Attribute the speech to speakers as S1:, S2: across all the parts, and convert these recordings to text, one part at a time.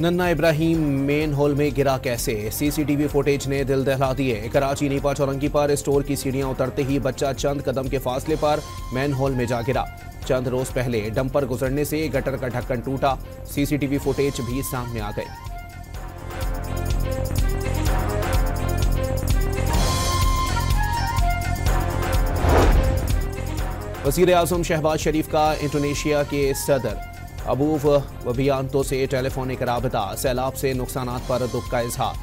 S1: नन्ना Ibrahim main whole में गिरा कैसे? सीसीटीवी फुटेज ने दिल दहला दिए। कराची नीपा चौरंगी पर स्टोर की सीढ़ियां उतरते ही बच्चा चंद कदम के फासले पर मेन होल में जा गिरा। चंद रोज पहले डंपर गुजरने से गटर का ढक्कन टूटा। सीसीटीवी फुटेज भी सामने आ गए। वज़ीर आज़म शहबाज शरीफ का इंडोनेशिया के सदर अबूफ वबियांतो से टेलीफोनिक राबता। सैलाब से नुकसानात पर दुख का इजहार।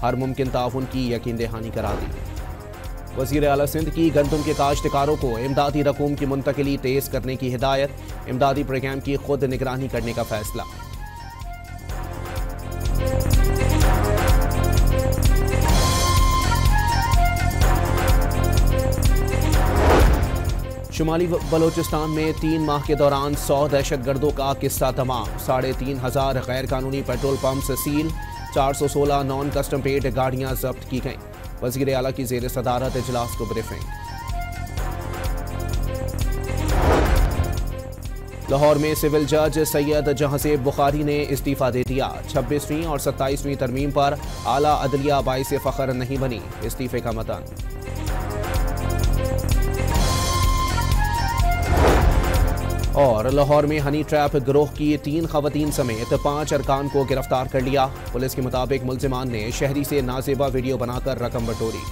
S1: हर मुमकिन ताउन की यकीन दहानी करा दी। वज़ीर आला सिंध की गंदम के काश्तकारों को इमदादी रकूम की मुंतकिली तेज करने की हिदायत। इमदादी प्रोग्राम की खुद निगरानी करने का फैसला। शुमाली बलोचिस्तान में 3 माह के दौरान 100 दहशतगर्दों का किस्सा तमाम। 3,500 गैर कानूनी पेट्रोल पंप से सील। 416 नॉन कस्टम पेड गाड़ियां जब्त की गईं। वज़ीर आला की ज़ेर सदारत इजलास को ब्रीफिंग। लाहौर में सिविल जज सैयद जहांसेब बुखारी ने इस्तीफा दे दिया। 26वीं और 27वीं तरमीम पर आला अदलिया बाइस फ़ख्र नहीं बनी। इस्तीफे का मतन। और लाहौर में हनी ट्रैप गिरोह की 3 खवातीन समेत 5 अरकान को गिरफ्तार कर लिया। पुलिस के मुताबिक मुल्जिमान ने शहरी से नाजेबा वीडियो बनाकर रकम बटोरी।